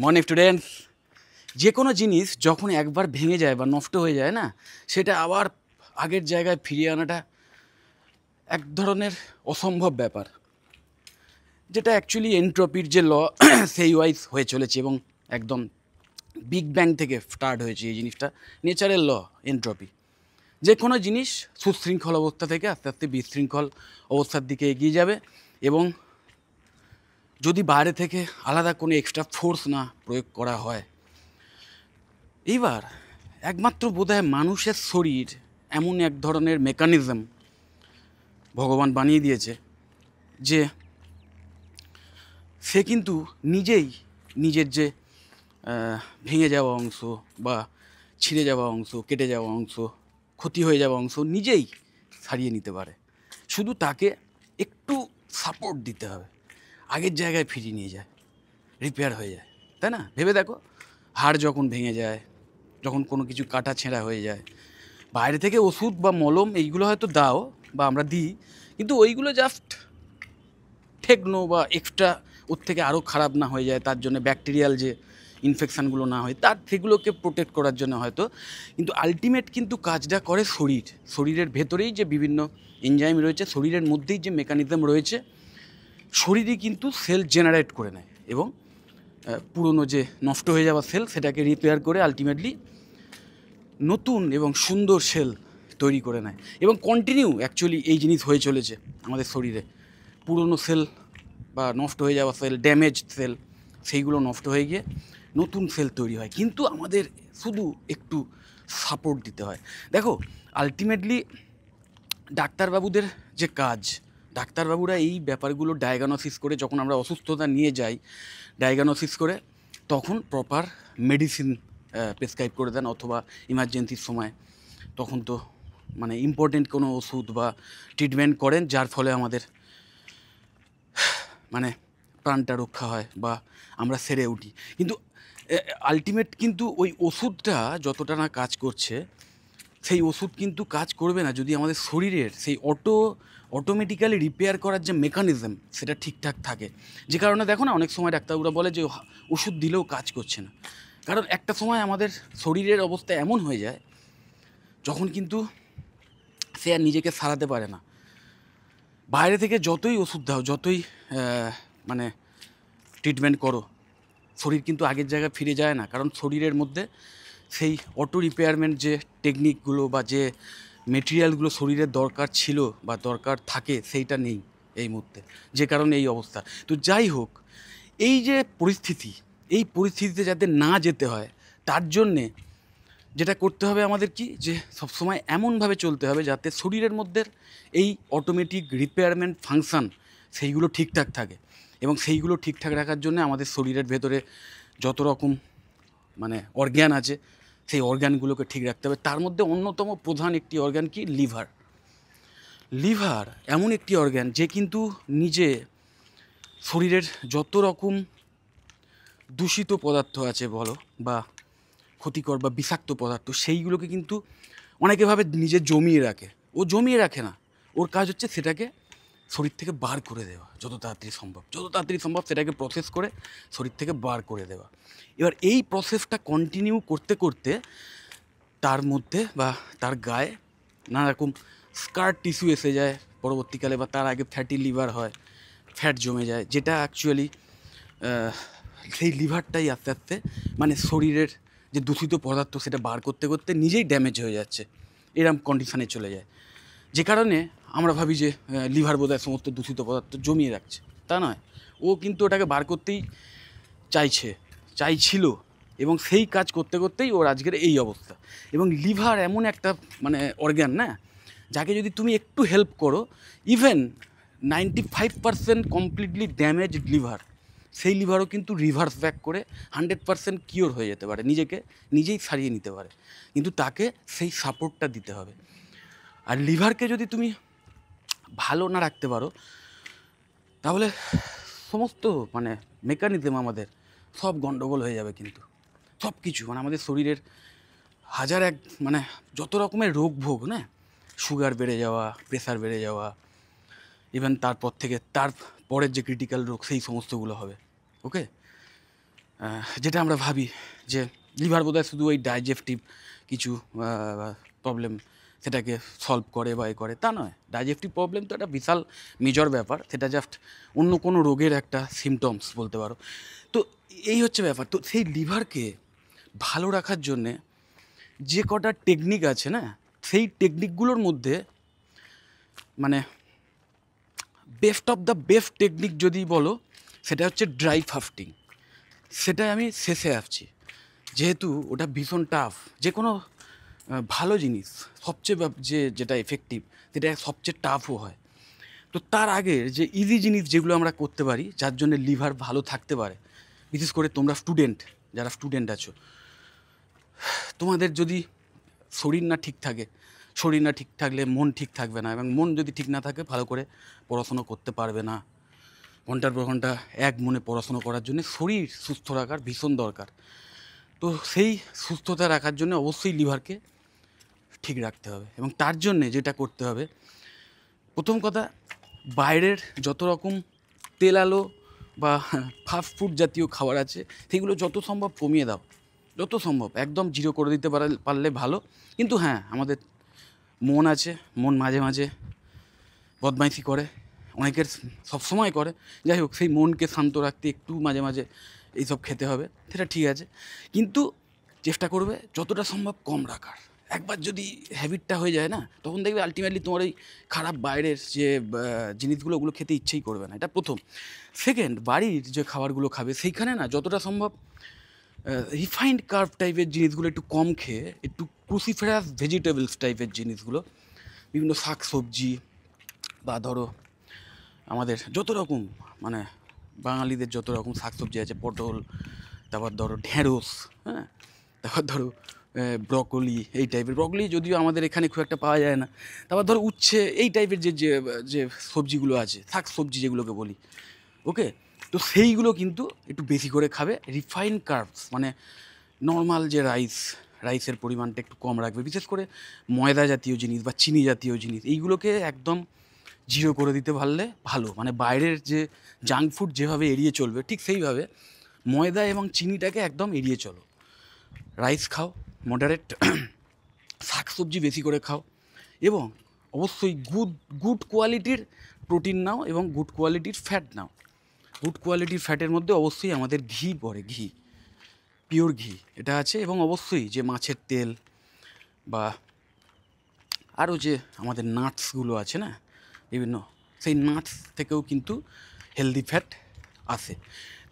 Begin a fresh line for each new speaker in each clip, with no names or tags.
Morning students, যে কোনো জিনিস যখন একবার ভেঙে যায় বা নষ্ট হয়ে যায় না, সেটা আবার আগের জায়গায় ফিরিয়ে আনাটা এক ধরনের অসম্ভব ব্যাপার, যেটা অ্যাকচুয়ালি এনট্রপির যে ল সেই ওয়াইজ হয়ে চলেছে এবং একদম বিগ ব্যাং থেকে স্টার্ট হয়েছে এই জিনিসটা। নেচারের ল, এনট্রপি। যে কোনো জিনিস সুশৃঙ্খল অবস্থা থেকে আস্তে আস্তে বিশৃঙ্খল অবস্থার দিকে এগিয়ে যাবে এবং যদি বাইরে থেকে আলাদা কোনো এক্সট্রা ফোর্স না প্রয়োগ করা হয়। এইবার একমাত্র বোধহয় মানুষের শরীর এমন এক ধরনের মেকানিজম ভগবান বানিয়ে দিয়েছে যে সে কিন্তু নিজেই নিজের যে ভেঙে যাওয়া অংশ বা ছিঁড়ে যাওয়া অংশ, কেটে যাওয়া অংশ, ক্ষতি হয়ে যাওয়া অংশ নিজেই সারিয়ে নিতে পারে। শুধু তাকে একটু সাপোর্ট দিতে হবে, আগের জায়গায় ফিরিয়ে নিয়ে যায়, রিপেয়ার হয়ে যায়। তাই না? ভেবে দেখো, হাড় যখন ভেঙে যায়, যখন কোনো কিছু কাটা ছেঁড়া হয়ে যায়, বাইরে থেকে ওষুধ বা মলম এইগুলো হয়তো দাও বা আমরা দিই, কিন্তু ওইগুলো জাস্ট ঠেকনো বা এক্সট্রা ওর থেকে আরও খারাপ না হয়ে যায়, তার জন্য ব্যাকটেরিয়াল যে ইনফেকশানগুলো না হয় তার সেগুলোকে প্রোটেক্ট করার জন্য হয়তো। কিন্তু আলটিমেট কিন্তু কাজটা করে শরীর। শরীরের ভেতরেই যে বিভিন্ন এনজাইম রয়েছে, শরীরের মধ্যেই যে মেকানিজম রয়েছে, শরীরই কিন্তু সেল জেনারেট করে নেয় এবং পুরনো যে নষ্ট হয়ে যাওয়া সেল সেটাকে রিপেয়ার করে আলটিমেটলি নতুন এবং সুন্দর সেল তৈরি করে নেয়। এবং কন্টিনিউ অ্যাকচুয়ালি এই জিনিস হয়ে চলেছে আমাদের শরীরে। পুরনো সেল বা নষ্ট হয়ে যাওয়া সেল, ড্যামেজ সেল, সেইগুলো নষ্ট হয়ে গিয়ে নতুন সেল তৈরি হয়। কিন্তু আমাদের শুধু একটু সাপোর্ট দিতে হয়। দেখো, আলটিমেটলি ডাক্তারবাবুদের যে কাজ, ডাক্তারবাবুরা এই ব্যাপারগুলো ডায়াগনোসিস করে, যখন আমরা অসুস্থতা নিয়ে যাই ডায়াগনোসিস করে, তখন প্রপার মেডিসিন প্রেসক্রাইব করে দেন, অথবা ইমার্জেন্সির সময় তখন তো মানে ইম্পর্টেন্ট কোনো ওষুধ বা ট্রিটমেন্ট করেন, যার ফলে আমাদের মানে প্রাণটা রক্ষা হয় বা আমরা সেরে উঠি। কিন্তু আলটিমেট কিন্তু ওই ওষুধটা যতটা না কাজ করছে, সেই ওষুধ কিন্তু কাজ করবে না যদি আমাদের শরীরের সেই অটোমেটিক্যালি রিপেয়ার করার যে মেকানিজম সেটা ঠিকঠাক থাকে। যে কারণে দেখো না, অনেক সময় ডাক্তারবাবুরা বলে যে ওষুধ দিলেও কাজ করছে না। কারণ একটা সময় আমাদের শরীরের অবস্থা এমন হয়ে যায় যখন কিন্তু সে আর নিজেকে সারাতে পারে না। বাইরে থেকে যতই ওষুধ দাও, যতই মানে ট্রিটমেন্ট করো, শরীর কিন্তু আগের জায়গায় ফিরে যায় না। কারণ শরীরের মধ্যে সেই অটো রিপেয়ারমেন্ট যে টেকনিকগুলো বা যে মেটেরিয়ালগুলো শরীরের দরকার ছিল বা দরকার থাকে, সেইটা নেই এই মুহূর্তে, যে কারণে এই অবস্থা। তো যাই হোক, এই যে পরিস্থিতি, এই পরিস্থিতিতে যাতে না যেতে হয় তার জন্যে যেটা করতে হবে আমাদের কি, যে সবসময় এমনভাবে চলতে হবে যাতে শরীরের মধ্যে এই অটোমেটিক রিপেয়ারমেন্ট ফাংশান সেইগুলো ঠিকঠাক থাকে। এবং সেইগুলো ঠিকঠাক রাখার জন্য আমাদের শরীরের ভেতরে যত রকম মানে অর্গ্যান আছে, সেই অর্গ্যানগুলোকে ঠিক রাখতে হবে। তার মধ্যে অন্যতম প্রধান একটি অর্গ্যান কি, লিভার। লিভার এমন একটি অর্গ্যান যে কিন্তু নিজে শরীরের যত রকম দূষিত পদার্থ আছে বলো বা ক্ষতিকর বা বিষাক্ত পদার্থ, সেইগুলোকে কিন্তু অনেকে ভাবে নিজে জমিয়ে রাখে। ও জমিয়ে রাখে না, ওর কাজ হচ্ছে সেটাকে শরীর থেকে বার করে দেওয়া যত তাড়াতাড়ি সম্ভব, যত তাড়াতাড়ি সম্ভব সেটাকে প্রসেস করে শরীর থেকে বার করে দেওয়া। এবার এই প্রসেসটা কন্টিনিউ করতে করতে তার মধ্যে বা তার গায়ে নানা রকম স্কার টিস্যু এসে যায় পরবর্তীকালে, বা তার আগে ফ্যাটি লিভার হয়, ফ্যাট জমে যায়, যেটা অ্যাকচুয়ালি সেই লিভারটাই আস্তে আস্তে মানে শরীরের যে দূষিত পদার্থ সেটা বার করতে করতে নিজেই ড্যামেজ হয়ে যাচ্ছে, এরম কন্ডিশানে চলে যায়। যে কারণে আমরা ভাবি যে লিভার বোধহয় সমস্ত দূষিত পদার্থ জমিয়ে রাখছে। তা নয়, ও কিন্তু ওটাকে বার করতেই চাইছিল, এবং সেই কাজ করতে করতেই ওর আজকের এই অবস্থা। এবং লিভার এমন একটা মানে অর্গ্যান না, যাকে যদি তুমি একটু হেল্প করো, ইভেন 95% কমপ্লিটলি ড্যামেজড লিভার, সেই লিভারও কিন্তু রিভার্স ব্যাক করে 100% কিওর হয়ে যেতে পারে, নিজেই সারিয়ে নিতে পারে। কিন্তু তাকে সেই সাপোর্টটা দিতে হবে। আর লিভারকে যদি তুমি ভালো না রাখতে পারো, তাহলে সমস্ত মানে মেকানিজম আমাদের সব গণ্ডগোল হয়ে যাবে। কিন্তু সব কিছু মানে আমাদের শরীরের হাজার এক মানে যত রকমের রোগ ভোগ না, সুগার বেড়ে যাওয়া, প্রেশার বেড়ে যাওয়া, ইভেন তারপর থেকে তার পরের যে ক্রিটিক্যাল রোগ সেই সমস্তগুলো হবে। ওকে, যেটা আমরা ভাবি যে লিভার বোধহয় শুধু ওই ডাইজেস্টিভ কিছু প্রবলেম সেটাকে সলভ করে বা এ করে, তা নয়। ডাইজেস্টিভ প্রবলেম তো একটা বিশাল মেজর ব্যাপার, সেটা জাস্ট অন্য কোনো রোগের একটা সিমটমস বলতে পারো। তো এই হচ্ছে ব্যাপার। তো সেই লিভারকে ভালো রাখার জন্যে যে কটা টেকনিক আছে না, সেই টেকনিকগুলোর মধ্যে মানে best of the best technique যদি বলো, সেটা হচ্ছে ড্রাই ফাস্টিং। সেটাই আমি শেষে আসছি, যেহেতু ওটা ভীষণ টাফ। যে কোনো ভালো জিনিস সবচেয়ে যেটা এফেক্টিভ, সেটা সবচেয়ে টাফও হয়। তো তার আগের যে ইজি জিনিস যেগুলো আমরা করতে পারি, যার জন্য লিভার ভালো থাকতে পারে, বিশেষ করে তোমরা যারা স্টুডেন্ট আছো, তোমাদের যদি শরীর না ঠিক থাকে, শরীর না ঠিক থাকলে মন ঠিক থাকবে না, এবং মন যদি ঠিক না থাকে ভালো করে পড়াশুনো করতে পারবে না। ঘন্টার পর ঘন্টা এক মনে পড়াশুনো করার জন্য শরীর সুস্থ রাখার ভীষণ দরকার। তো সেই সুস্থতা রাখার জন্য অবশ্যই লিভারকে ঠিক রাখতে হবে, এবং তার জন্যে যেটা করতে হবে, প্রথম কথা, বাইরের যত রকম তেলালো বা ফাস্ট ফুড জাতীয় খাবার আছে সেগুলো যত সম্ভব কমিয়ে দাও, যত সম্ভব একদম জিরো করে দিতে পারলে ভালো। কিন্তু হ্যাঁ, আমাদের মন আছে, মন মাঝে মাঝে বদমাইশি করে, অনেকের সবসময় করে। যাই হোক, সেই মনকে শান্ত রাখতে একটু মাঝে মাঝে এইসব খেতে হবে, সেটা ঠিক আছে। কিন্তু চেষ্টা করবে যতটা সম্ভব কম রাখার। একবার যদি হ্যাবিটটা হয়ে যায় না, তখন দেখবে আলটিমেটলি তোমার ওই খারাপ বাইরের যে জিনিসগুলো, ওগুলো খেতে ইচ্ছেই করবে না। এটা প্রথম। সেকেন্ড, বাড়ির যে খাবারগুলো খাবে সেইখানে না যতটা সম্ভব রিফাইন্ড কার্ব টাইপের জিনিসগুলো একটু কম খেয়ে, একটু ক্রুসিফেরাস ভেজিটেবলস টাইপের জিনিসগুলো, বিভিন্ন শাক সবজি, বা ধরো আমাদের যত রকম মানে বাঙালিদের যত রকম শাকসবজি আছে, পটল, তারপর ধরো ঢেঁড়স, হ্যাঁ, তারপর ধরো ব্রকলি, এই টাইপের। ব্রকলি যদিও আমাদের এখানে খুব একটা পাওয়া যায় না। তারপর ধরো উচ্ছে, এই টাইপের যে যে যে সবজিগুলো আছে, শাক সবজি যেগুলোকে বলি, ওকে। তো সেইগুলো কিন্তু একটু বেশি করে খাবে। রিফাইন্ড কার্বস মানে নর্মাল যে রাইসের পরিমাণটা একটু কম রাখবে, বিশেষ করে ময়দা জাতীয় জিনিস বা চিনি জাতীয় জিনিস, এইগুলোকে একদম জিরো করে দিতে পারলে ভালো। মানে বাইরের যে জাঙ্ক ফুড যেভাবে এড়িয়ে চলবে, ঠিক সেইভাবে ময়দা এবং চিনিটাকে একদম এড়িয়ে চলো। রাইস খাও মডারেট, শাক সবজি বেশি করে খাও, এবং অবশ্যই গুড কোয়ালিটির প্রোটিন নাও এবং গুড কোয়ালিটির ফ্যাট নাও। গুড কোয়ালিটির ফ্যাটের মধ্যে অবশ্যই আমাদের ঘি পড়ে, পিওর ঘি এটা আছে, এবং অবশ্যই যে মাছের তেল বা আরও যে আমাদের নাটসগুলো আছে না বিভিন্ন, সেই নাটস থেকেও কিন্তু হেলদি ফ্যাট আসে।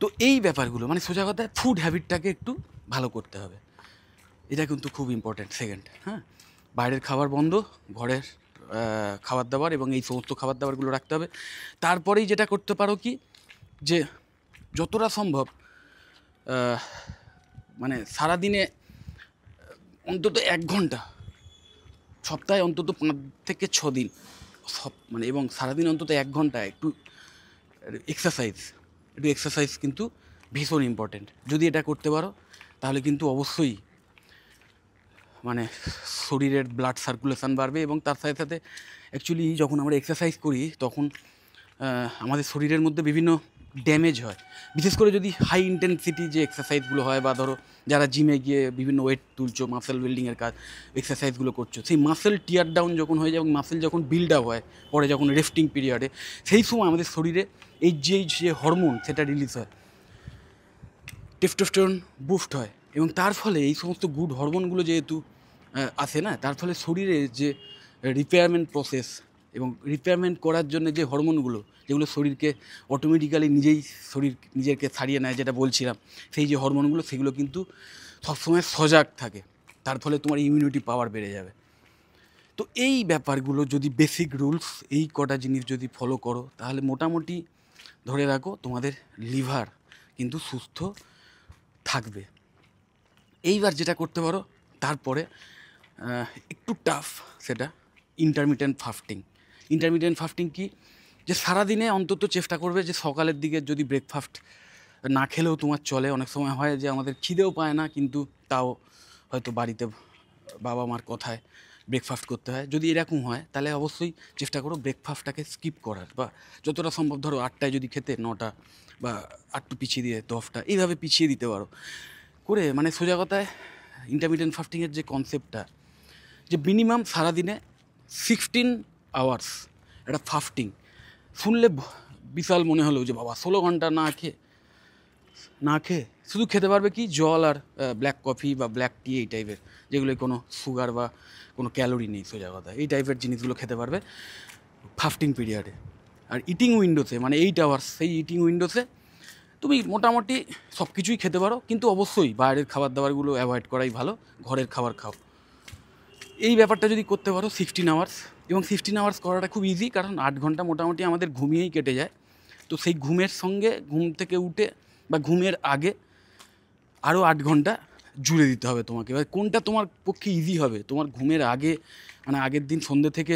তো এই ব্যাপারগুলো মানে সোজা কথায় ফুড হ্যাবিটটাকে একটু ভালো করতে হবে, এটা কিন্তু খুব ইম্পর্ট্যান্ট। সেকেন্ড, হ্যাঁ, বাইরের খাবার বন্ধ, ঘরের খাবার দাবার এবং এই সমস্ত খাবার দাবারগুলো রাখতে হবে। তারপরেই যেটা করতে পারো কি, যে যতটা সম্ভব মানে সারাদিনে অন্তত 1 ঘন্টা, সপ্তাহে অন্তত 5 থেকে 6 দিন মানে, এবং সারাদিন অন্তত 1 ঘন্টা একটু এক্সারসাইজ কিন্তু ভীষণ ইম্পর্টেন্ট। যদি এটা করতে পারো তাহলে কিন্তু অবশ্যই মানে শরীরের ব্লাড সার্কুলেশন বাড়বে, এবং তার সাথে সাথে অ্যাকচুয়ালি যখন আমরা এক্সারসাইজ করি তখন আমাদের শরীরের মধ্যে বিভিন্ন ড্যামেজ হয়। বিশেষ করে যদি হাই ইন্টেন্সিটি যে এক্সারসাইজগুলো হয়, বা ধরো যারা জিমে গিয়ে বিভিন্ন ওয়েট তুলছো, মাসেল বিল্ডিংয়ের কাজ এক্সারসাইজগুলো করছো, সেই মাসেল টিয়ার ডাউন যখন হয়ে যায় এবং মাসেল যখন বিল্ড আপ হয় পরে, যখন রেস্টিং পিরিয়ডে, সেই সময় আমাদের শরীরে এই যে হরমোন সেটা রিলিজ হয়, টেস্টোস্টেরন বুস্ট হয়, এবং তার ফলে এই সমস্ত গুড হরমোনগুলো যেহেতু আসে না, তার ফলে শরীরে যে রিপেয়ারমেন্ট প্রসেস এবং রিপেয়ারমেন্ট করার জন্য যে হরমোনগুলো, যেগুলো শরীরকে অটোমেটিক্যালি নিজেকে ছাড়িয়ে নেয়, যেটা বলছিলাম, সেই যে হরমোনগুলো, সেগুলো কিন্তু সবসময় সজাগ থাকে। তার ফলে তোমার ইমিউনিটি পাওয়ার বেড়ে যাবে। তো এই ব্যাপারগুলো যদি বেসিক রুলস, এই কটা জিনিস যদি ফলো করো, তাহলে মোটামুটি ধরে রাখো তোমাদের লিভার কিন্তু সুস্থ থাকবে। এইবার যেটা করতে পারো তারপরে, একটু টাফ, সেটা ইন্টারমিটেন্ট ফাস্টিং কি, যে সারাদিনে অন্তত চেষ্টা করবে যে সকালের দিকে যদি ব্রেকফাস্ট না খেলেও তোমার চলে। অনেক সময় হয় যে আমাদের খিদেও পায় না, কিন্তু তাও হয়তো বাড়িতে বাবা মার কথায় ব্রেকফাস্ট করতে হয়, যদি এরকম হয় তাহলে অবশ্যই চেষ্টা করো ব্রেকফাস্টটাকে স্কিপ করার, বা যতটা সম্ভব ধরো 8টায় যদি খেতে 9টা বা 8টু পিছিয়ে দিয়ে 10টা এইভাবে পিছিয়ে দিতে পারো করে। মানে সোজা কথায় ইন্টারমিডিয়েন্ট ফাস্টিংয়ের যে কনসেপ্টটা, যে মিনিমাম সারাদিনে 16 আওয়ার্স একটা ফাস্টিং, শুনলে বিশাল মনে হলো যে বাবা 16 ঘন্টা না খেয়ে শুধু খেতে পারবে কি জল আর ব্ল্যাক কফি বা ব্ল্যাক টি, এই টাইপের যেগুলো কোনো সুগার বা কোনো ক্যালোরি নেই সোজা কথা, এই টাইপের জিনিসগুলো খেতে পারবে ফাস্টিং পিরিয়ডে। আর ইটিং উইন্ডোতে মানে 8 আওয়ার্স, সেই ইটিং উইন্ডোতে তুমি মোটামুটি সব কিছুই খেতে পারো, কিন্তু অবশ্যই বাইরের খাবার দাবারগুলো অ্যাভয়েড করাই ভালো, ঘরের খাবার খাও। এই ব্যাপারটা যদি করতে পারো 16 আওয়ার্স, এবং 16 আওয়ার্স করাটা খুব ইজি, কারণ 8 ঘন্টা মোটামুটি আমাদের ঘুমিয়েই কেটে যায়। তো সেই ঘুমের সঙ্গে ঘুম থেকে উঠে বা ঘুমের আগে আরও 8 ঘন্টা জুড়ে দিতে হবে তোমাকে। এবার কোনটা তোমার পক্ষে ইজি হবে, তোমার ঘুমের আগে মানে আগের দিন সন্ধ্যে থেকে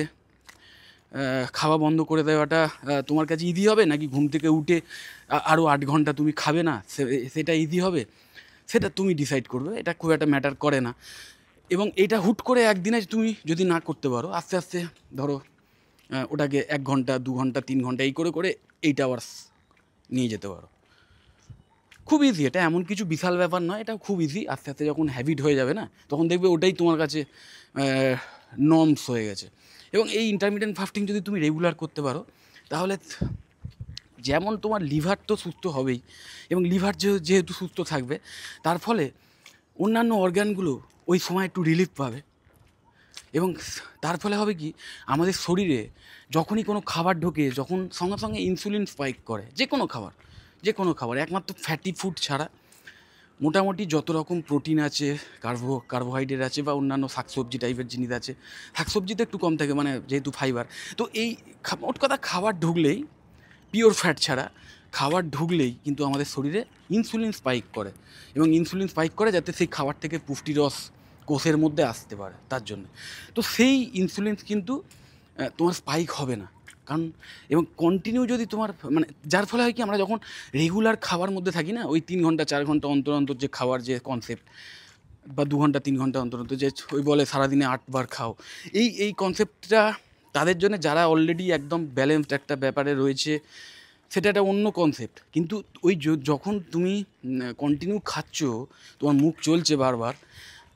খাওয়া বন্ধ করে দেওয়াটা তোমার কাছে ইজি হবে, নাকি ঘুম থেকে উঠে আরও 8 ঘন্টা তুমি খাবে না সেটা ইজি হবে, সেটা তুমি ডিসাইড করবে, এটা খুব একটা ম্যাটার করে না। এবং এটা হুট করে একদিনে তুমি যদি না করতে পারো, আস্তে আস্তে ধরো ওটাকে 1 ঘন্টা 2 ঘন্টা 3 ঘন্টা এই করে করে 8 আওয়ার্স নিয়ে যেতে পারো। খুব ইজি, এটা এমন কিছু বিশাল ব্যাপার নয়, এটা খুব ইজি। আস্তে আস্তে যখন হ্যাবিট হয়ে যাবে না, তখন দেখবে ওটাই তোমার কাছে নর্মস হয়ে গেছে। এবং এই ইন্টারমিডিয়েন্ট ফাস্টিং যদি তুমি রেগুলার করতে পারো, তাহলে যেমন তোমার লিভার তো সুস্থ হবেই, এবং লিভার যেহেতু সুস্থ থাকবে, তার ফলে অন্যান্য অর্গানগুলো ওই সময় একটু রিলিফ পাবে। এবং তার ফলে হবে কি, আমাদের শরীরে যখনই কোনো খাবার ঢোকে, যখন সঙ্গে সঙ্গে ইনসুলিন স্পাইক করে, যে কোনো খাবার একমাত্র ফ্যাটি ফুড ছাড়া মোটামুটি যত রকম প্রোটিন আছে, কার্বোহাইড্রেট আছে, বা অন্যান্য শাকসবজি টাইপের জিনিস আছে, শাকসবজিতে একটু কম থাকে মানে যেহেতু ফাইবার। তো এই মোট কথা খাবার ঢুকলেই, পিওর ফ্যাট ছাড়া খাবার ঢুকলেই কিন্তু আমাদের শরীরে ইনসুলিন স্পাইক করে, এবং ইনসুলিন স্পাইক করে যাতে সেই খাবার থেকে পুষ্টিরস কোষের মধ্যে আসতে পারে তার জন্য। তো সেই ইনসুলিন কিন্তু তোমার স্পাইক হবে না, কারণ এবং কন্টিনিউ যদি তোমার মানে, যার ফলে হয় কি, আমরা যখন রেগুলার খাবার মধ্যে থাকি না, ওই 3 ঘন্টা 4 ঘন্টা অন্তর অন্তর যে খাওয়ার যে কনসেপ্ট, বা 2 ঘন্টা 3 ঘন্টা অন্তর অন্তর যে ওই বলে সারাদিনে 8 বার খাও, এই কনসেপ্টটা তাদের জন্য যারা অলরেডি একদম ব্যালেন্সড একটা ব্যাপারে রয়েছে, সেটা একটা অন্য কনসেপ্ট। কিন্তু ওই যখন তুমি কন্টিনিউ খাচ্ছ, তোমার মুখ চলছে বারবার,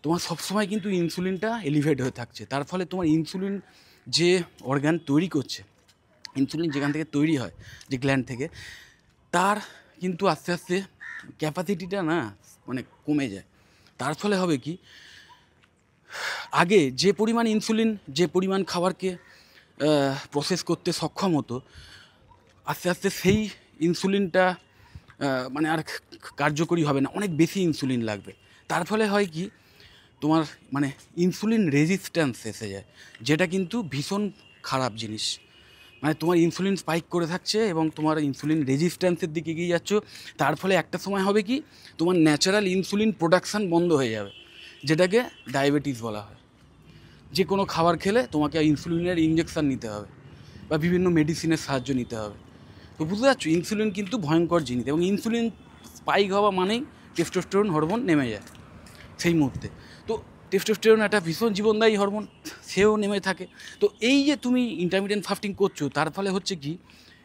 তোমার সবসময় কিন্তু ইনসুলিনটা এলিভেট হয়ে থাকছে। তার ফলে তোমার ইনসুলিন যে অর্গান তৈরি করছে, ইনসুলিন যেখান থেকে তৈরি হয়, যে গ্ল্যান্ড থেকে, তার কিন্তু আস্তে আস্তে ক্যাপাসিটিটা না মানে কমে যায়। তার ফলে হবে কি, আগে যে পরিমাণ ইনসুলিন, যে পরিমাণ খাবারকে প্রসেস করতে সক্ষম হতো, আস্তে আস্তে সেই ইনসুলিনটা মানে আর কার্যকরী হবে না, অনেক বেশি ইনসুলিন লাগবে। তার ফলে হয় কি, তোমার মানে ইনসুলিন রেজিস্ট্যান্স এসে যায়, যেটা কিন্তু ভীষণ খারাপ জিনিস। মানে তোমার ইনসুলিন স্পাইক করে থাকছে এবং তোমার ইনসুলিন রেজিস্ট্যান্সের দিকে এগিয়ে যাচ্ছ। তার ফলে একটা সময় হবে কি, তোমার ন্যাচারাল ইনসুলিন প্রোডাকশান বন্ধ হয়ে যাবে, যেটাকে ডায়াবেটিস বলা হয়। যে কোনো খাবার খেলে তোমাকে ইনসুলিনের ইঞ্জেকশান নিতে হবে, বা বিভিন্ন মেডিসিনের সাহায্য নিতে হবে। তো বুঝতে পারছো, ইনসুলিন কিন্তু ভয়ঙ্কর জিনিস, এবং ইনসুলিন স্পাইক হওয়া মানেই টেস্টোস্টেরন হরমোন নেমে যায় সেই মুহূর্তে। তো টেস্টোস্টেরন একটা ভীষণ জীবনদায়ী হরমোন, সেও নেমে থাকে। তো এই যে তুমি ইন্টারমিডিয়েন্ট ফাস্টিং করছো, তার ফলে হচ্ছে কি,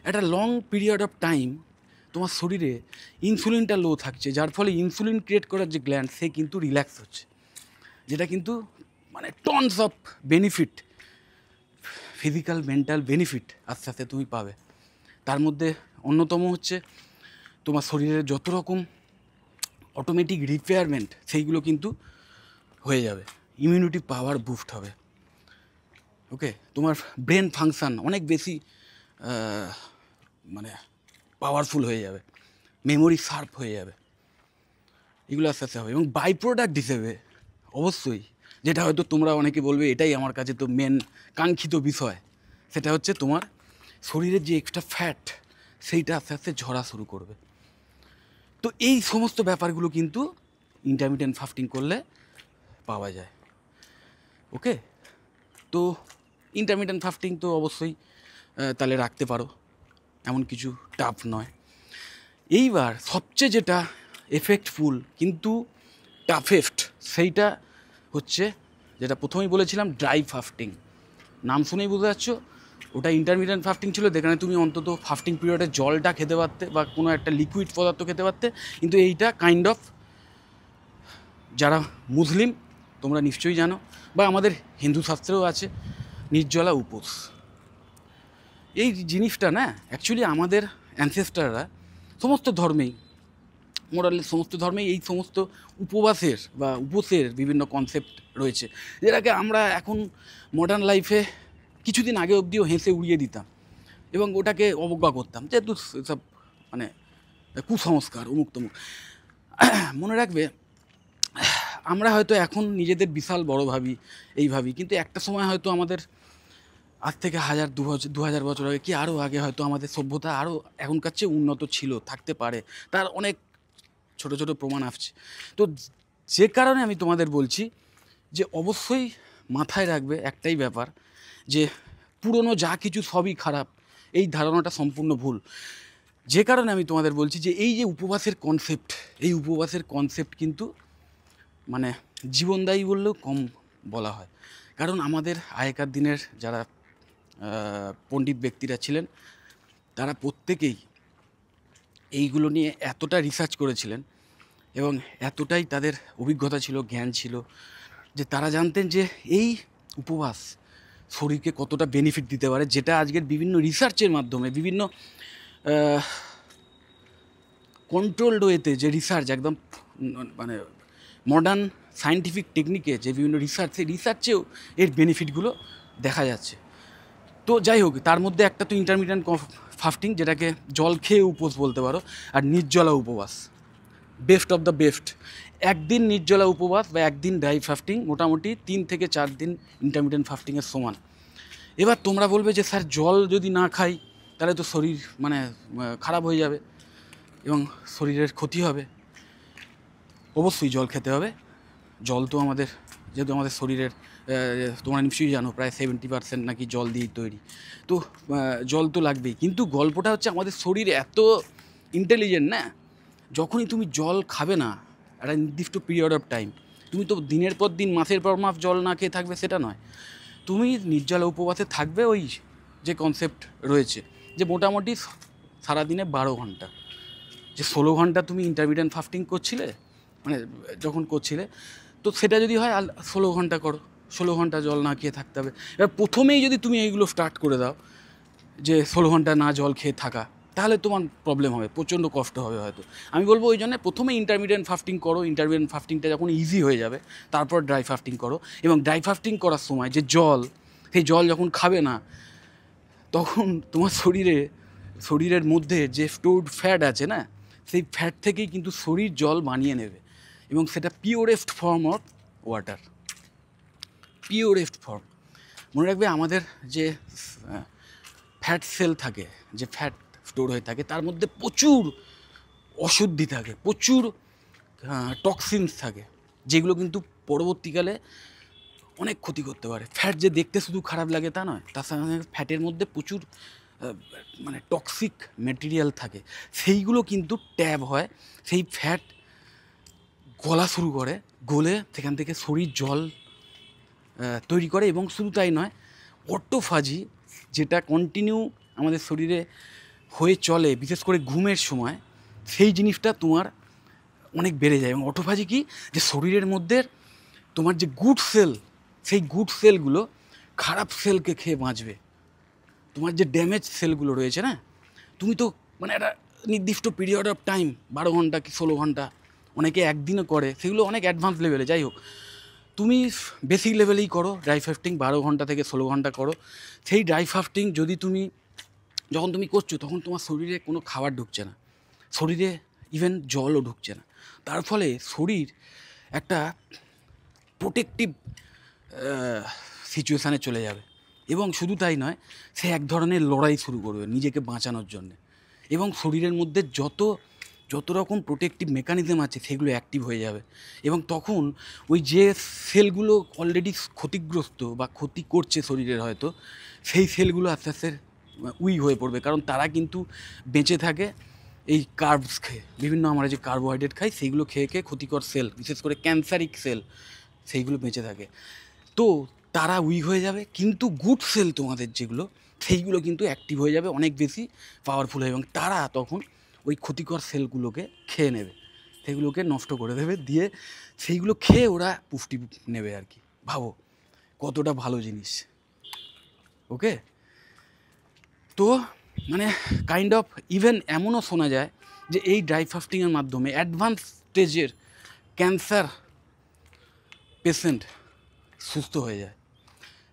একটা লং পিরিয়ড অফ টাইম তোমার শরীরে ইনসুলিনটা লো থাকছে, যার ফলে ইনসুলিন ক্রিয়েট করার যে গ্ল্যান্ড, সে কিন্তু রিল্যাক্স হচ্ছে, যেটা কিন্তু মানে tonnes of benefit, physical mental benefit আস্তে আস্তে তুমি পাবে। তার মধ্যে অন্যতম হচ্ছে তোমার শরীরের যত রকম অটোমেটিক রিপেয়ারমেন্ট, সেইগুলো কিন্তু হয়ে যাবে, ইমিউনিটি পাওয়ার বুস্ট হবে। ওকে, তোমার ব্রেন ফাংশান অনেক বেশি মানে পাওয়ারফুল হয়ে যাবে, মেমোরি শার্প হয়ে যাবে, এগুলো আস্তে আস্তে হবে। এবং বাই প্রোডাক্ট হিসেবে অবশ্যই, যেটা হয়তো তোমরা অনেকে বলবে এটাই আমার কাছে তো মেন কাঙ্ক্ষিত বিষয়, সেটা হচ্ছে তোমার শরীরের যে এক্সট্রা ফ্যাট, সেইটা আস্তে আস্তে ঝরা শুরু করবে। তো এই সমস্ত ব্যাপারগুলো কিন্তু ইন্টারমিডিয়েন্ট ফাস্টিং করলে পাওয়া যায়। ওকে, তো ইন্টারমিডিয়েন্ট ফাস্টিং তো অবশ্যই তাহলে রাখতে পারো, এমন কিছু টাফ নয়। এইবার সবচেয়ে যেটা এফেক্টফুল কিন্তু টাফেস্ট, সেইটা হচ্ছে যেটা প্রথমেই বলেছিলাম ড্রাই ফাস্টিং, নাম শুনেই বুঝতে পারছো ওটা ইন্টারমিডিয়েন্ট ফাস্টিং ছিল, যেখানে তুমি অন্তত ফাস্টিং পিরিয়ডে জলটা খেতে পারতে বা কোনো একটা লিকুইড পদার্থ খেতে পারতে। কিন্তু এইটা কাইন্ড অফ, যারা মুসলিম তোমরা নিশ্চয়ই জানো, বা আমাদের হিন্দু শাস্ত্রেও আছে নির্জলা উপোস। এই জিনিসটা না অ্যাকচুয়ালি আমাদের অ্যানসেস্টাররা সমস্ত ধর্মেই, মোরালের সমস্ত ধর্মেই এই সমস্ত উপবাসের বা উপোসের বিভিন্ন কনসেপ্ট রয়েছে, যেটাকে আমরা এখন মডার্ন লাইফে কিছুদিন আগে অবধিও হেসে উড়িয়ে দিতাম এবং ওটাকে অবজ্ঞা করতাম, যেহেতু সব মানে কুসংস্কার অমুক তমুক। মনে রাখবে, আমরা হয়তো এখন নিজেদের বিশাল বড় ভাবি, এই ভাবি, কিন্তু একটা সময় হয়তো আমাদের আজ থেকে 1000-2000 বছর আগে কি আরও আগে হয়তো আমাদের সভ্যতা আরও এখনকার চেয়ে উন্নত ছিল, থাকতে পারে। তার অনেক ছোট ছোট প্রমাণ আসছে। তো যে কারণে আমি তোমাদের বলছি যে অবশ্যই মাথায় রাখবে একটাই ব্যাপার, যে পুরনো যা কিছু সবই খারাপ, এই ধারণাটা সম্পূর্ণ ভুল। যে কারণে আমি তোমাদের বলছি যে এই যে উপবাসের কনসেপ্ট, এই উপবাসের কনসেপ্ট কিন্তু মানে জীবনদায়ী বললেও কম বলা হয়। কারণ আমাদের আগেকার দিনের যারা পণ্ডিত ব্যক্তিরা ছিলেন, তারা প্রত্যেকেই এইগুলো নিয়ে এতটা রিসার্চ করেছিলেন এবং এতটাই তাদের অভিজ্ঞতা ছিল, জ্ঞান ছিল, যে তারা জানতেন যে এই উপবাস শরীরকে কতটা বেনিফিট দিতে পারে, যেটা আজকের বিভিন্ন রিসার্চের মাধ্যমে, বিভিন্ন কন্ট্রোলড ওয়েতে যে রিসার্চ, একদম মানে মডার্ন সায়েন্টিফিক টেকনিকে যে বিভিন্ন রিসার্চ, সেই রিসার্চেও এর বেনিফিটগুলো দেখা যাচ্ছে। তো যাই হোক, তার মধ্যে একটা তো ইন্টারমিডিয়েন্ট ফাস্টিং, যেটাকে জল খেয়ে উপোস বলতে পারো, আর নির্জলা উপবাস, বেস্ট অফ দ্য বেস্ট। একদিন নির্জলা উপবাস বা একদিন ড্রাই ফাস্টিং মোটামুটি 3 থেকে 4 দিন ইন্টারমিডিয়েন্ট ফাস্টিংয়ের সমান। এবার তোমরা বলবে যে স্যার জল যদি না খাই তাহলে তো শরীর মানে খারাপ হয়ে যাবে এবং শরীরের ক্ষতি হবে। অবশ্যই জল খেতে হবে। জল তো আমাদের, যেহেতু আমাদের শরীরের তোমরা নিশ্চয়ই জানো প্রায় 70% নাকি জল দিয়েই তৈরি, তো জল তো লাগবেই। কিন্তু গল্পটা হচ্ছে আমাদের শরীর এত ইন্টেলিজেন্ট না, যখনই তুমি জল খাবে না একটা নির্দিষ্ট পিরিয়ড অফ টাইম, তুমি তো দিনের পর দিন, মাসের পর মাস জল না খেয়ে থাকবে সেটা নয়। তুমি নির্জলা উপবাসে থাকবে, ওই যে কনসেপ্ট রয়েছে যে মোটামুটি সারাদিনে 12 ঘন্টা, যে 16 ঘন্টা তুমি ইন্টারমিডিয়েন্ট ফাস্টিং করছিলে, মানে যখন করছিলে, তো সেটা যদি হয় 16 ঘন্টা করো, 16 ঘন্টা জল না খেয়ে থাকতে হবে। এবার প্রথমেই যদি তুমি এইগুলো স্টার্ট করে দাও যে 16 ঘন্টা না জল খেয়ে থাকা, তাহলে তোমার প্রবলেম হবে, প্রচণ্ড কষ্ট হবে হয়তো। আমি বলবো ওই জন্য প্রথমে ইন্টারমিডিয়েন্ট ফাস্টিং করো, ইন্টারমিডিয়েন্ট ফাস্টিংটা যখন ইজি হয়ে যাবে তারপর ড্রাই ফাস্টিং করো। এবং ড্রাই ফাস্টিং করার সময় যে জল, সেই জল যখন খাবে না, তখন তোমার শরীরের মধ্যে যে স্টোরড ফ্যাট আছে না, সেই ফ্যাট থেকেই কিন্তু শরীর জল বানিয়ে নেবে এবং সেটা purest form of water, purest form. মনে রাখবে আমাদের যে ফ্যাট সেল থাকে, যে ফ্যাট স্টোর হয়ে থাকে, তার মধ্যে প্রচুর অশুদ্ধি থাকে, প্রচুর টক্সিনস থাকে, যেগুলো কিন্তু পরবর্তীকালে অনেক ক্ষতি করতে পারে। ফ্যাট যে দেখতে শুধু খারাপ লাগে তা নয়, তার সঙ্গে ফ্যাটের মধ্যে প্রচুর মানে টক্সিক ম্যাটেরিয়াল থাকে, সেইগুলো কিন্তু ট্যাব হয়, সেই ফ্যাট গলা শুরু করে, গলে সেখান থেকে শরীর জল তৈরি করে। এবং শুধু তাই নয়, অটোফাজি যেটা কন্টিনিউ আমাদের শরীরে হয়ে চলে, বিশেষ করে ঘুমের সময়, সেই জিনিসটা তোমার অনেক বেড়ে যায়। এবং অটোফাজি কি, যে শরীরের মধ্যে তোমার যে গুড সেল, সেই গুড সেলগুলো খারাপ সেলকে খেয়ে বাঁচবে। তোমার যে ড্যামেজ সেলগুলো রয়েছে না, তুমি তো মানে একটা নির্দিষ্ট পিরিয়ড অফ টাইম 12 ঘন্টা কি 16 ঘন্টা, অনেকে একদিনও করে, সেগুলো অনেক অ্যাডভান্স লেভেলে। যাই হোক, তুমি বেসিক লেভেলেই করো ড্রাই ফাস্টিং, 12 ঘন্টা থেকে 16 ঘন্টা করো। সেই ড্রাই ফাস্টিং যদি তুমি, যখন তুমি করছো, তখন তোমার শরীরে কোনো খাবার ঢুকছে না, শরীরে ইভেন জলও ঢুকছে না। তার ফলে শরীর একটা প্রোটেক্টিভ সিচুয়েশানে চলে যাবে। এবং শুধু তাই নয়, সে এক ধরনের লড়াই শুরু করবে নিজেকে বাঁচানোর জন্যে। এবং শরীরের মধ্যে যত রকম প্রোটেক্টিভ মেকানিজম আছে সেগুলো অ্যাক্টিভ হয়ে যাবে। এবং তখন ওই যে সেলগুলো অলরেডি ক্ষতিগ্রস্ত বা ক্ষতি করছে শরীরের হয়তো, সেই সেলগুলো আস্তে আস্তে উইক হয়ে পড়বে, কারণ তারা কিন্তু বেঁচে থাকে এই কার্বস খেয়ে, বিভিন্ন আমরা যে কার্বোহাইড্রেট খাই সেইগুলো খেয়ে ক্ষতিকর সেল, বিশেষ করে ক্যান্সারিক সেল, সেইগুলো বেঁচে থাকে। তো তারা উইক হয়ে যাবে, কিন্তু গুড সেল তোমাদের যেগুলো সেইগুলো কিন্তু অ্যাক্টিভ হয়ে যাবে, অনেক বেশি পাওয়ারফুল হয়, এবং তারা তখন ওই ক্ষতিকর সেলগুলোকে খেয়ে নেবে, সেগুলোকে নষ্ট করে দেবে, দিয়ে সেইগুলো খেয়ে ওরা পুষ্টি নেবে আর কি। ভাবো কতটা ভালো জিনিস। ওকে, তো মানে কাইন্ড অফ ইভেন এমনও শোনা যায় যে এই ড্রাই ফাস্টিংয়ের মাধ্যমে অ্যাডভান্স স্টেজের ক্যান্সার পেশেন্ট সুস্থ হয়ে যায়।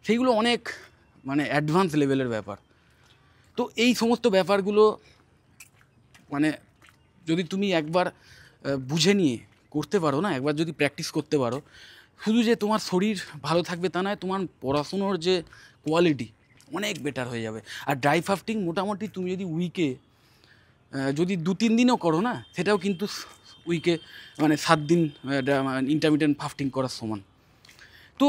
সেইগুলো অনেক মানে অ্যাডভান্স লেভেলের ব্যাপার। তো এই সমস্ত ব্যাপারগুলো মানে যদি তুমি একবার বুঝে নিয়ে করতে পারো না, একবার যদি প্র্যাকটিস করতে পারো, শুধু যে তোমার শরীর ভালো থাকবে তা নয়, তোমার পড়াশুনোর যে কোয়ালিটি অনেক বেটার হয়ে যাবে। আর ড্রাই ফাস্টিং মোটামুটি তুমি যদি উইকে যদি 2-3 দিনও করো না, সেটাও কিন্তু উইকে মানে 7 দিন ইন্টারমিডিয়েন্ট ফাস্টিং করার সমান। তো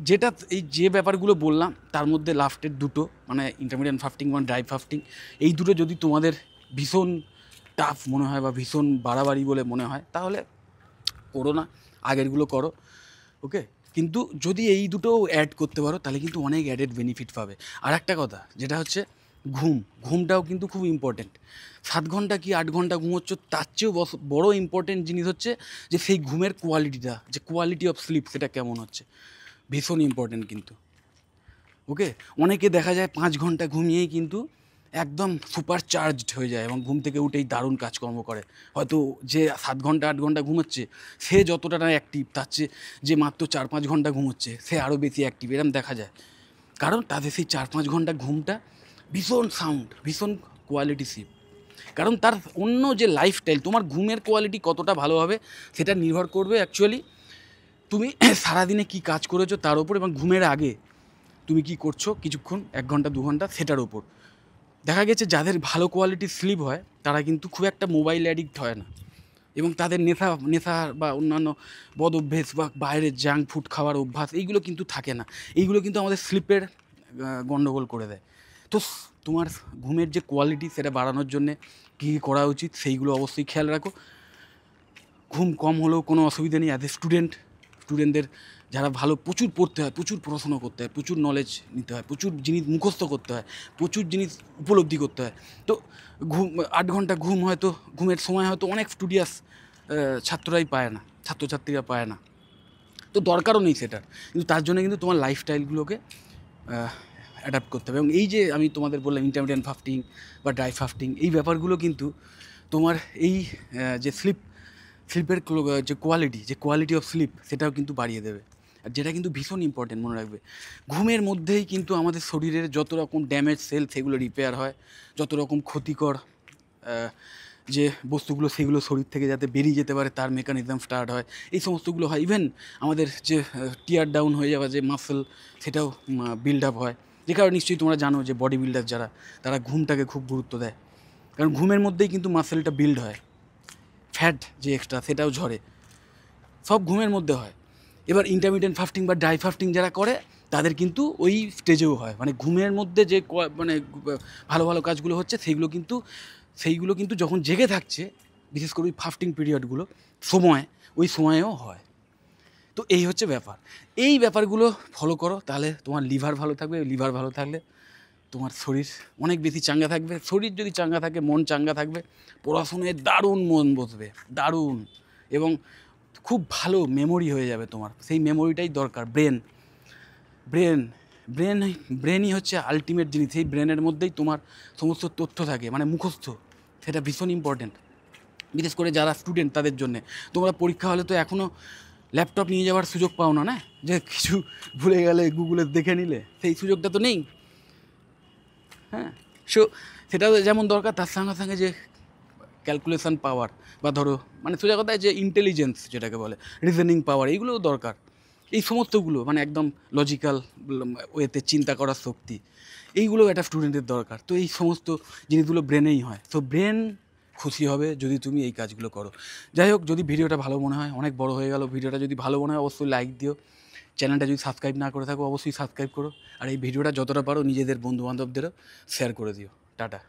যেটা এই যে ব্যাপারগুলো বললাম তার মধ্যে লাস্টের দুটো মানে ইন্টারমিডিয়েন্ট ফাস্টিং বা ড্রাই ফাস্টিং, এই দুটো যদি তোমাদের ভীষণ টাফ মনে হয় বা ভীষণ বাড়াবাড়ি বলে মনে হয় তাহলে করো না, আগেরগুলো করো। ওকে, কিন্তু যদি এই দুটো অ্যাড করতে পারো তাহলে কিন্তু অনেক অ্যাডেড বেনিফিট পাবে। আর একটা কথা যেটা হচ্ছে ঘুমটাও কিন্তু খুব ইম্পর্টেন্ট। 7 ঘন্টা কি 8 ঘন্টা ঘুমোচ্ছ, তার চেয়েও বড় ইম্পর্টেন্ট জিনিস হচ্ছে যে সেই ঘুমের কোয়ালিটিটা, যে কোয়ালিটি অফ স্লিপ সেটা কেমন হচ্ছে, ভীষণ ইম্পর্টেন্ট কিন্তু। ওকে, অনেকে দেখা যায় 5 ঘন্টা ঘুমিয়েই কিন্তু একদম সুপার চার্জড হয়ে যায় এবং ঘুম থেকে উঠেই দারুণ কাজকর্ম করে। হয়তো যে 7 ঘন্টা 8 ঘন্টা ঘুমোচ্ছে সে যতটা না অ্যাক্টিভ, তার চেয়ে যে মাত্র 4-5 ঘন্টা ঘুমোচ্ছে সে আরও বেশি অ্যাক্টিভ, এরম দেখা যায়। কারণ তাদের সেই 4-5 ঘন্টা ঘুমটা ভীষণ সাউন্ড, ভীষণ কোয়ালিটি স্লিপ। কারণ তার অন্য যে লাইফস্টাইল, তোমার ঘুমের কোয়ালিটি কতটা ভালো হবে সেটা নির্ভর করবে অ্যাকচুয়ালি তুমি সারাদিনে কী কাজ করেছো তার ওপর, এবং ঘুমের আগে তুমি কি করছো কিছুক্ষণ 1 ঘন্টা 2 ঘন্টা সেটার ওপর। দেখা গেছে যাদের ভালো কোয়ালিটির স্লিপ হয় তারা কিন্তু খুব একটা মোবাইল অ্যাডিক্ট হয় না, এবং তাদের নেশা বা অন্যান্য বদ অভ্যেস বা বাইরের জাঙ্ক ফুড খাওয়ার অভ্যাস এইগুলো কিন্তু থাকে না। এইগুলো কিন্তু আমাদের স্লিপের গণ্ডগোল করে দেয়। তো তোমার ঘুমের যে কোয়ালিটি সেটা বাড়ানোর জন্যে কী কী করা উচিত সেইগুলো অবশ্যই খেয়াল রাখো। ঘুম কম হলেও কোনো অসুবিধা নেই। অ্যাজ এ স্টুডেন্টদের যারা ভালো, প্রচুর পড়তে হয়, প্রচুর পড়াশোনা করতে হয়, প্রচুর নলেজ নিতে হয়, প্রচুর জিনিস মুখস্থ করতে হয়, প্রচুর জিনিস উপলব্ধি করতে হয়। তো 8 ঘন্টা ঘুম হয়তো, ঘুমের সময় হয়তো অনেক স্টুডিয়াস ছাত্ররাই পায় না, ছাত্রছাত্রীরা পায় না। তো দরকারও নেই সেটার, কিন্তু তার জন্য কিন্তু তোমার লাইফস্টাইলগুলোকে অ্যাডাপ্ট করতে হবে। এবং এই যে আমি তোমাদের বললাম ইন্টারমিডিয়েন্ট ফাস্টিং বা ড্রাই ফাস্টিং, এই ব্যাপারগুলো কিন্তু তোমার এই যে স্লিপের যে কোয়ালিটি অফ স্লিপ সেটাও কিন্তু বাড়িয়ে দেবে। আর যেটা কিন্তু ভীষণ ইম্পর্টেন্ট মনে রাখবে, ঘুমের মধ্যেই কিন্তু আমাদের শরীরের যত রকম ড্যামেজ সেল সেগুলো রিপেয়ার হয়, যত রকম ক্ষতিকর যে বস্তুগুলো সেগুলো শরীর থেকে যাতে বেরিয়ে যেতে পারে তার মেকানিজম স্টার্ট হয়, এই সমস্তগুলো হয়। ইভেন আমাদের যে টিয়ার ডাউন হয়ে যাওয়া যে মাসেল সেটাও বিল্ড আপ হয়, যে কারণে নিশ্চয়ই তোমরা জানো যে বডি বিল্ডার যারা তারা ঘুমটাকে খুব গুরুত্ব দেয়, কারণ ঘুমের মধ্যেই কিন্তু মাসেলটা বিল্ড হয়, ফ্যাট যে এক্সট্রা সেটাও ঝরে, সব ঘুমের মধ্যে হয়। এবার ইন্টারমিডিয়েন্ট ফাস্টিং বা ড্রাই ফাস্টিং যারা করে তাদের কিন্তু ওই স্টেজেও হয়, মানে ঘুমের মধ্যে যে মানে ভালো ভালো কাজগুলো হচ্ছে সেইগুলো কিন্তু যখন জেগে থাকছে, বিশেষ করে ওই ফাস্টিং পিরিয়ডগুলো ওই সময়েও হয়। তো এই হচ্ছে ব্যাপার, এই ব্যাপারগুলো ফলো করো তাহলে তোমার লিভার ভালো থাকবে, লিভার ভালো থাকলে তোমার শরীর অনেক বেশি চাঙ্গা থাকবে। শরীর যদি চাঙ্গা থাকে মন চাঙ্গা থাকবে, পড়াশোনায় দারুণ মন বসবে, দারুণ, এবং খুব ভালো মেমোরি হয়ে যাবে তোমার। সেই মেমোরিটাই দরকার। ব্রেনই হচ্ছে আলটিমেট জিনিস। সেই ব্রেনের মধ্যেই তোমার সমস্ত তথ্য থাকে, মানে মুখস্থ, সেটা ভীষণ ইম্পর্টেন্ট। বিশেষ করে যারা স্টুডেন্ট তাদের জন্যে। তোমরা পরীক্ষা হলে তো এখনও ল্যাপটপ নিয়ে যাওয়ার সুযোগ পাও না, না যে কিছু ভুলে গেলে গুগলে দেখে নিলে, সেই সুযোগটা তো নেই। হ্যাঁ, সেটাও যেমন দরকার, তার সঙ্গে সঙ্গে যে ক্যালকুলেশন পাওয়ার, বা ধরো মানে সোজা কথায় যে ইন্টেলিজেন্স যেটাকে বলে, রিজনিং পাওয়ার, এইগুলোও দরকার। এই সমস্তগুলো মানে একদম লজিক্যাল ওয়েতে চিন্তা করার শক্তি, এইগুলোও একটা স্টুডেন্টের দরকার। তো এই সমস্ত জিনিসগুলো ব্রেনেই হয়। তো ব্রেন খুশি হবে যদি তুমি এই কাজগুলো করো। যাই হোক, যদি ভিডিওটা ভালো মনে হয়, অনেক বড় হয়ে গেল ভিডিওটা, যদি ভালো মনে হয় অবশ্যই লাইক দিও। চ্যানেলটা যদি সাবস্ক্রাইব না করে থাকো অবশ্যই সাবস্ক্রাইব করো। আর এই ভিডিওটা যতটা পারো নিজেদের বন্ধুবান্ধবদেরও শেয়ার করে দিও। টাটা।